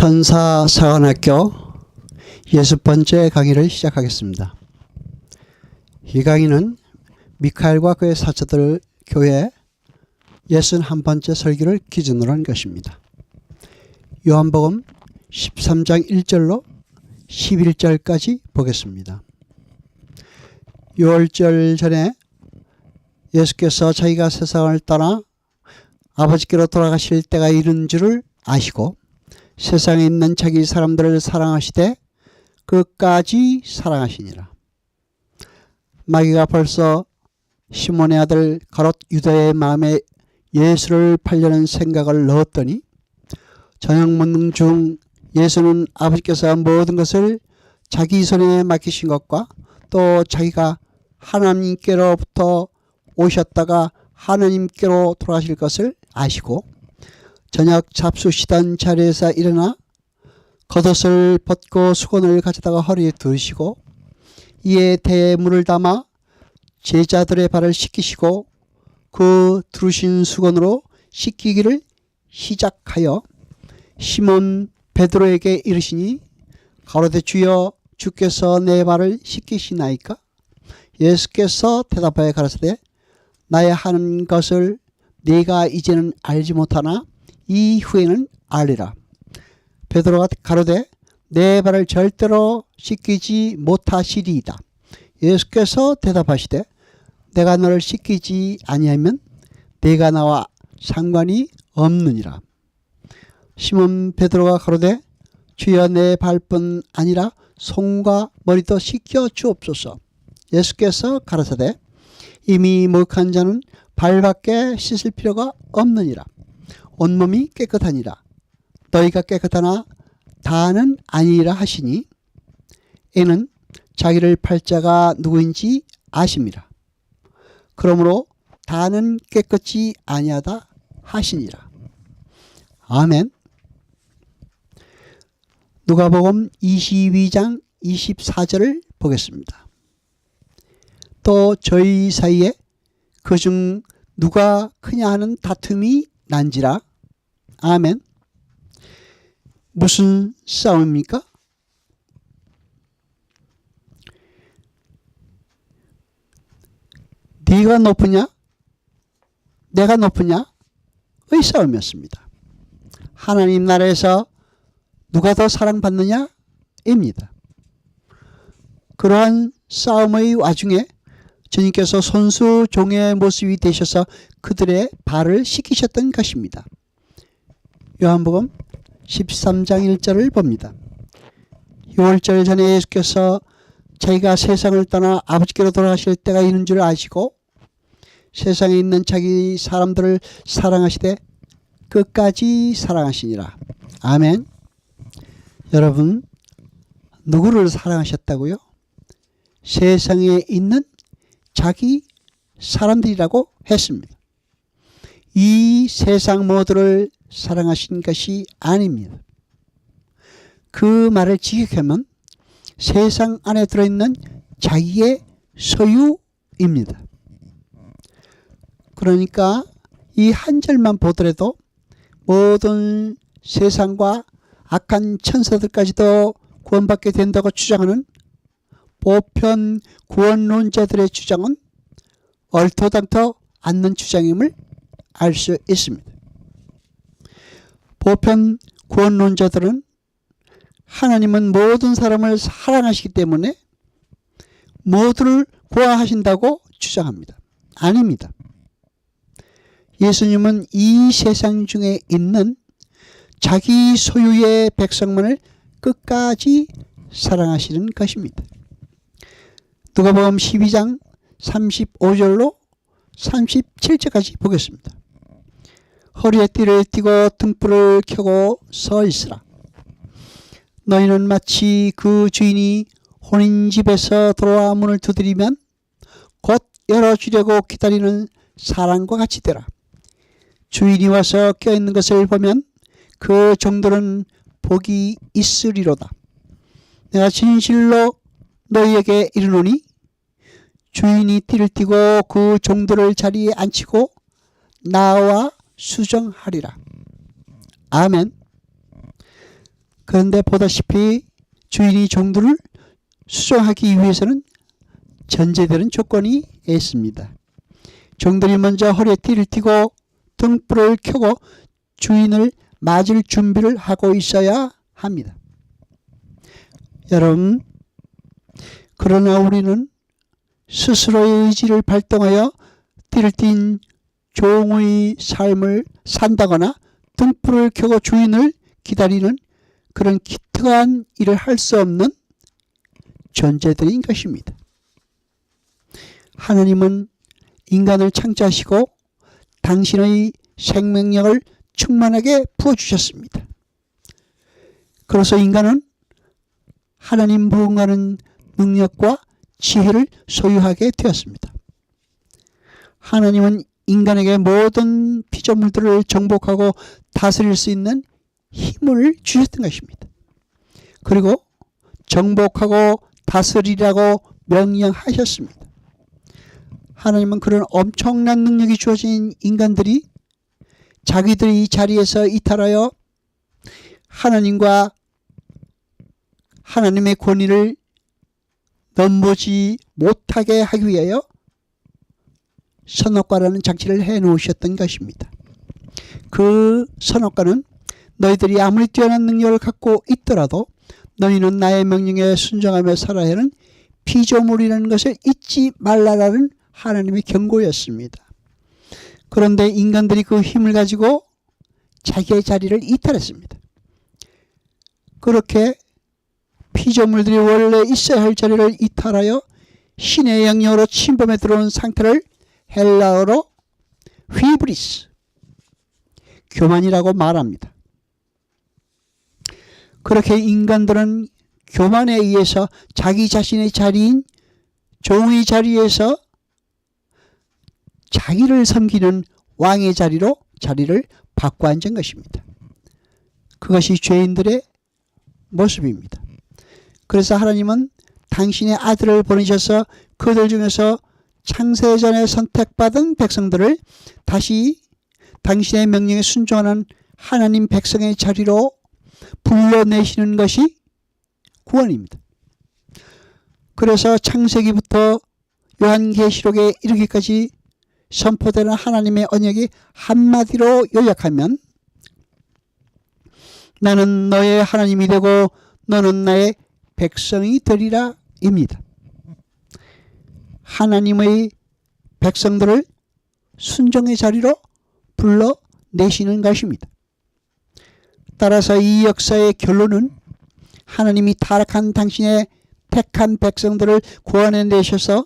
천사사관학교 6번째 강의를 시작하겠습니다. 이 강의는 미카엘과 그의 사자들 교회 61번째 설교를 기준으로 한 것입니다. 요한복음 13장 1절로 11절까지 보겠습니다. 6월절 전에 예수께서 자기가 세상을 떠나 아버지께로 돌아가실 때가 이른 줄을 아시고 세상에 있는 자기 사람들을 사랑하시되 끝까지 사랑하시니라. 마귀가 벌써 시몬의 아들 가롯 유다의 마음에 예수를 팔려는 생각을 넣었더니 저녁 먹는 중 예수는 아버지께서 모든 것을 자기 손에 맡기신 것과 또 자기가 하나님께로부터 오셨다가 하나님께로 돌아가실 것을 아시고 저녁 잡수시던 자리에서 일어나 겉옷을 벗고 수건을 가져다가 허리에 두르시고 이에 대에 물을 담아 제자들의 발을 씻기시고 그 두르신 수건으로 씻기기를 시작하여 시몬 베드로에게 이르시니 가로되 주여 주께서 내 발을 씻기시나이까? 예수께서 대답하여 가라사대 나의 하는 것을 네가 이제는 알지 못하나 이후에는 알리라. 베드로가 가로되 내 발을 절대로 씻기지 못하시리이다. 예수께서 대답하시되 내가 너를 씻기지 아니하면 네가 나와 상관이 없느니라. 시몬 베드로가 가로되 주여 내 발뿐 아니라 손과 머리도 씻겨 주옵소서. 예수께서 가라사대 이미 목욕한 자는 발밖에 씻을 필요가 없느니라. 온몸이 깨끗하니라. 너희가 깨끗하나 다는 아니라 하시니 이는 자기를 팔 자가 누구인지 아심이라. 그러므로 다는 깨끗이 아니하다 하시니라. 아멘. 누가복음 22장 24절을 보겠습니다. 또 저희 사이에 그중 누가 크냐 하는 다툼이 난지라. 아멘. 무슨 싸움입니까? 네가 높으냐? 내가 높으냐? 의 싸움이었습니다. 하나님 나라에서 누가 더 사랑받느냐? 입니다. 그러한 싸움의 와중에 주님께서 손수 종의 모습이 되셔서 그들의 발을 씻기셨던 것입니다. 요한복음 13장 1절을 봅니다. 6월절 전에 예수께서 자기가 세상을 떠나 아버지께로 돌아가실 때가 이른 줄 아시고 세상에 있는 자기 사람들을 사랑하시되 끝까지 사랑하시니라. 아멘. 여러분, 누구를 사랑하셨다고요? 세상에 있는 자기 사람들이라고 했습니다. 이 세상 모두를 사랑하신 것이 아닙니다. 그 말을 직역하면 세상 안에 들어있는 자기의 소유입니다. 그러니까 이 한 절만 보더라도 모든 세상과 악한 천사들까지도 구원받게 된다고 주장하는 보편 구원론자들의 주장은 얼토당토 않는 주장임을 알 수 있습니다. 보편 구원론자들은 하나님은 모든 사람을 사랑하시기 때문에 모두를 구원하신다고 주장합니다. 아닙니다. 예수님은 이 세상 중에 있는 자기 소유의 백성만을 끝까지 사랑하시는 것입니다. 누가복음 12장 35절로 37절까지 보겠습니다. 허리에 띠를 띠고 등불을 켜고 서 있으라. 너희는 마치 그 주인이 혼인집에서 들어와 문을 두드리면 곧 열어주려고 기다리는 사람과 같이 되라. 주인이 와서 껴있는 것을 보면 그 정도는 복이 있으리로다. 내가 진실로 너희에게 이르노니 주인이 띠를 띠고 그 종들을 자리에 앉히고 나와 수정하리라. 아멘. 그런데 보다시피 주인이 종들을 수정하기 위해서는 전제되는 조건이 있습니다. 종들이 먼저 허리에 띠를 띠고 등불을 켜고 주인을 맞을 준비를 하고 있어야 합니다. 여러분, 그러나 우리는 스스로의 의지를 발동하여 띠를 띤 종의 삶을 산다거나 등불을 켜고 주인을 기다리는 그런 기특한 일을 할 수 없는 존재들인 것입니다. 하나님은 인간을 창조하시고 당신의 생명력을 충만하게 부어주셨습니다. 그래서 인간은 하나님 부응하는 능력과 지혜를 소유하게 되었습니다. 하나님은 인간에게 모든 피조물들을 정복하고 다스릴 수 있는 힘을 주셨던 것입니다. 그리고 정복하고 다스리라고 명령하셨습니다. 하나님은 그런 엄청난 능력이 주어진 인간들이 자기들이 이 자리에서 이탈하여 하나님과 하나님의 권위를 넘보지 못하게 하기 위하여 선악과라는 장치를 해놓으셨던 것입니다. 그 선악과는 너희들이 아무리 뛰어난 능력을 갖고 있더라도 너희는 나의 명령에 순종하며 살아야 하는 피조물이라는 것을 잊지 말라라는 하나님의 경고였습니다. 그런데 인간들이 그 힘을 가지고 자기의 자리를 이탈했습니다. 그렇게 피조물들이 원래 있어야 할 자리를 이탈하여 신의 영역으로 침범해 들어온 상태를 헬라어로 휘브리스, 교만이라고 말합니다. 그렇게 인간들은 교만에 의해서 자기 자신의 자리인 종의 자리에서 자기를 섬기는 왕의 자리로 자리를 바꿔 앉은 것입니다. 그것이 죄인들의 모습입니다. 그래서 하나님은 당신의 아들을 보내셔서 그들 중에서 창세전에 선택받은 백성들을 다시 당신의 명령에 순종하는 하나님 백성의 자리로 불러내시는 것이 구원입니다. 그래서 창세기부터 요한계시록에 이르기까지 선포되는 하나님의 언약이 한마디로 요약하면 나는 너의 하나님이 되고 너는 나의 백성이 되리라 입니다. 하나님의 백성들을 순종의 자리로 불러내시는 것입니다. 따라서 이 역사의 결론은 하나님이 타락한 당신의 택한 백성들을 구원해내셔서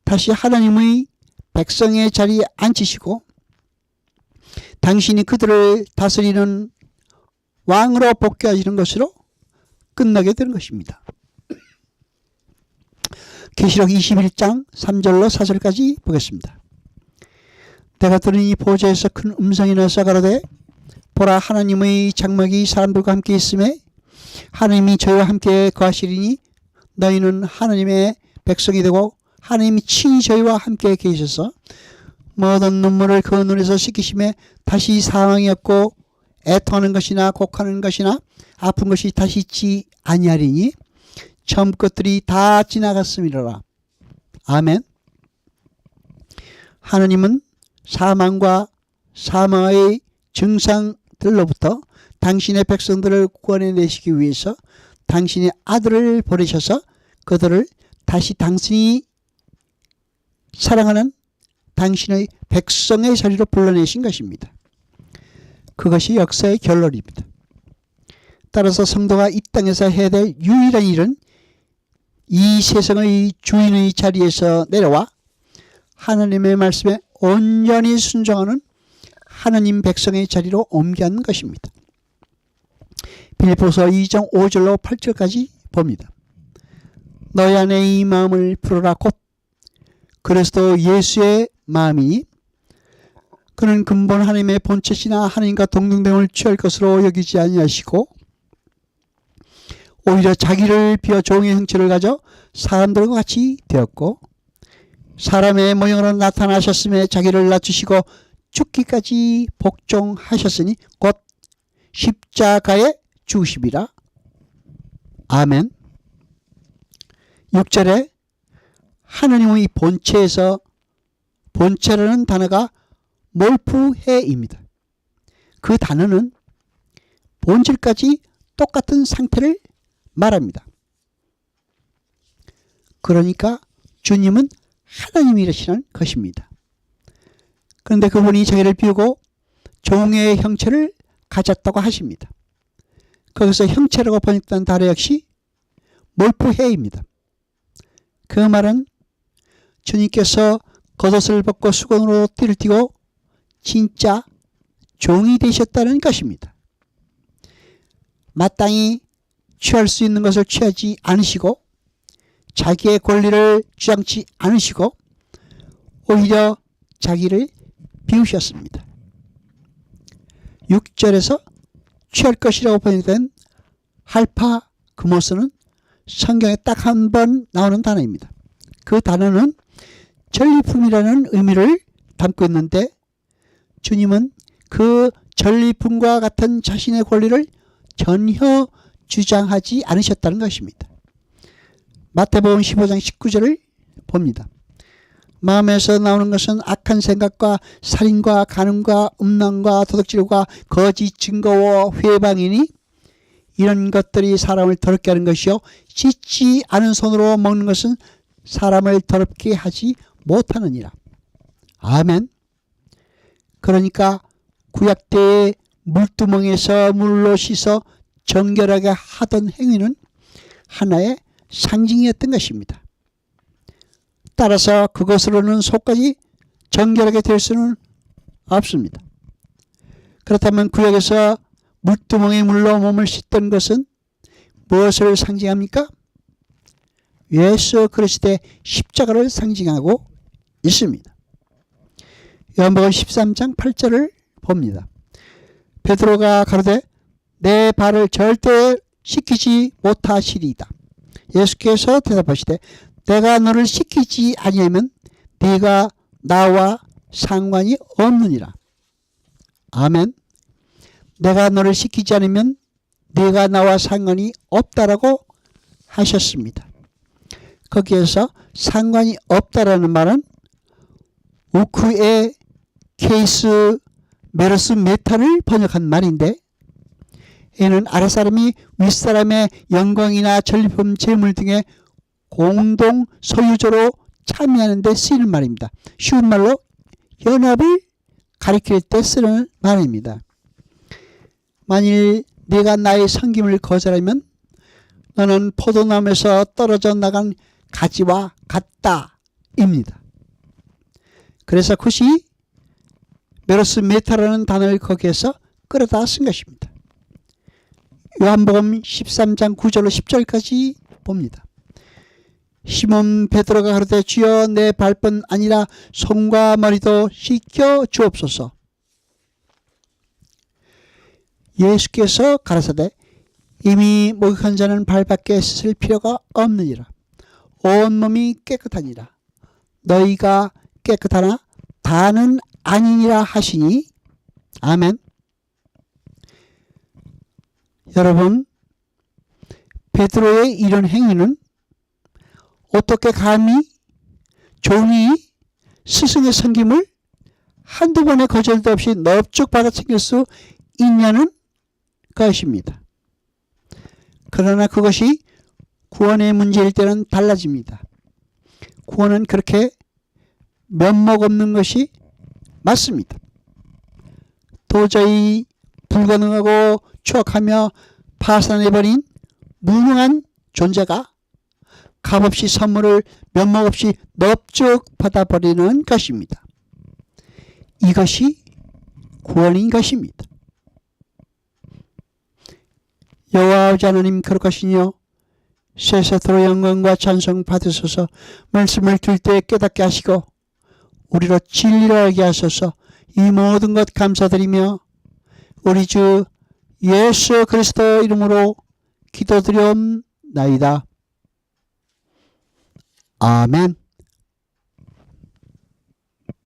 다시 하나님의 백성의 자리에 앉히시고 당신이 그들을 다스리는 왕으로 복귀하시는 것으로 끝나게 되는 것입니다. 계시록 21장 3절로 4절까지 보겠습니다. 내가 들으니 보좌에서 큰 음성이 나서 가로되 보라, 하나님의 장막이 사람들과 함께 있음에 하나님이 저희와 함께 거하시리니 너희는 하나님의 백성이 되고 하나님이 친히 저희와 함께 계셔서 모든 눈물을 그 눈에서 씻기심에 다시 사망이 없고 애통하는 것이나 곡하는 것이나 아픈 것이 다시 있지 아니하리니 처음 것들이 다 지나갔음이로라. 아멘. 하나님은 사망과 사망의 증상들로부터 당신의 백성들을 구원해내시기 위해서 당신의 아들을 보내셔서 그들을 다시 당신이 사랑하는 당신의 백성의 자리로 불러내신 것입니다. 그것이 역사의 결론입니다. 따라서 성도가 이 땅에서 해야 될 유일한 일은 이 세상의 주인의 자리에서 내려와 하나님의 말씀에 온전히 순종하는 하나님 백성의 자리로 옮겨 앉는 것입니다. 빌립보서 2장 5절로 8절까지 봅니다. 너희 안에 이 마음을 풀어라. 곧 그리스도 예수의 마음이니 그는 근본 하나님의 본체시나 하나님과 동등됨을 취할 것으로 여기지 아니하시고 오히려 자기를 비워 종의 형체를 가져 사람들과 같이 되었고 사람의 모형으로 나타나셨음에 자기를 낮추시고 죽기까지 복종하셨으니 곧 십자가에 죽으심이라. 아멘. 6절에 하나님의 본체에서 본체라는 단어가 몰프해입니다. 그 단어는 본질까지 똑같은 상태를 말합니다. 그러니까 주님은 하나님이시라는 것입니다. 그런데 그분이 자기를 비우고 종의 형체를 가졌다고 하십니다. 거기서 형체라고 번역된 단어 역시 몰프해입니다. 그 말은 주님께서 겉옷을 벗고 수건으로 띠를 띠고 진짜 종이 되셨다는 것입니다. 마땅히 취할 수 있는 것을 취하지 않으시고 자기의 권리를 주장치 않으시고 오히려 자기를 비우셨습니다. 6절에서 취할 것이라고 번역된 할파그모스는 성경에 딱 한 번 나오는 단어입니다. 그 단어는 전리품이라는 의미를 담고 있는데 주님은 그 전리품과 같은 자신의 권리를 전혀 주장하지 않으셨다는 것입니다. 마태복음 15장 19절을 봅니다. 마음에서 나오는 것은 악한 생각과 살인과 간음과 음란과 도둑질과 거짓 증거와 회방이니 이런 것들이 사람을 더럽게 하는 것이요 씻지 않은 손으로 먹는 것은 사람을 더럽게 하지 못하느니라. 아멘. 그러니까 구약 때의 물두멍에서 물로 씻어 정결하게 하던 행위는 하나의 상징이었던 것입니다. 따라서 그것으로는 속까지 정결하게 될 수는 없습니다. 그렇다면 구약에서 물두멍의 물로 몸을 씻던 것은 무엇을 상징합니까? 예수 그리스도의 십자가를 상징하고 있습니다. 요한복음 13장 8절을 봅니다. 베드로가 가로되 내 발을 절대 씻기지 못하시리이다. 예수께서 대답하시되 내가 너를 씻기지 아니하면 네가 나와 상관이 없느니라. 아멘. 내가 너를 씻기지 않으면 네가 나와 상관이 없다라고 하셨습니다. 거기에서 상관이 없다라는 말은 우크의 케이스 메르스 메타를 번역한 말인데 이는 아랫사람이 윗사람의 영광이나 전리품 재물 등의 공동 소유자로 참여하는 데 쓰이는 말입니다. 쉬운 말로 연합을 가리킬 때 쓰는 말입니다. 만일 네가 나의 섬김을 거절하면 너는 포도나무에서 떨어져 나간 가지와 같다 입니다. 그래서 굿이 메로스 메타라는 단어를 거기에서 끌어다 쓴 것입니다. 요한복음 13장 9절로 10절까지 봅니다. 시몬 베드로가 가로되 주여 내 발뿐 아니라 손과 머리도 씻겨 주옵소서. 예수께서 가라사대 이미 목욕한 자는 발밖에 씻을 필요가 없느니라. 온몸이 깨끗하니라. 너희가 깨끗하나 다는 아니니라 하시니. 아멘. 여러분, 베드로의 이런 행위는 어떻게 감히 종이 스승의 섬김을 한두 번의 거절도 없이 넙죽 받아 챙길 수 있냐는 것입니다. 그러나 그것이 구원의 문제일 때는 달라집니다. 구원은 그렇게 면목 없는 것이 맞습니다. 도저히 불가능하고 추악하며 파산해버린 무능한 존재가 값없이 선물을 면목 없이 넙죽 받아버리는 것입니다. 이것이 구원인 것입니다. 여호와 아버지 하나님 거룩하시니여 세세토록 영광과 찬송 받으소서. 말씀을 들 때 깨닫게 하시고 우리로 진리를 알게 하소서. 이 모든 것 감사드리며 우리 주 예수 그리스도 이름으로 기도드리옵나이다. 아멘.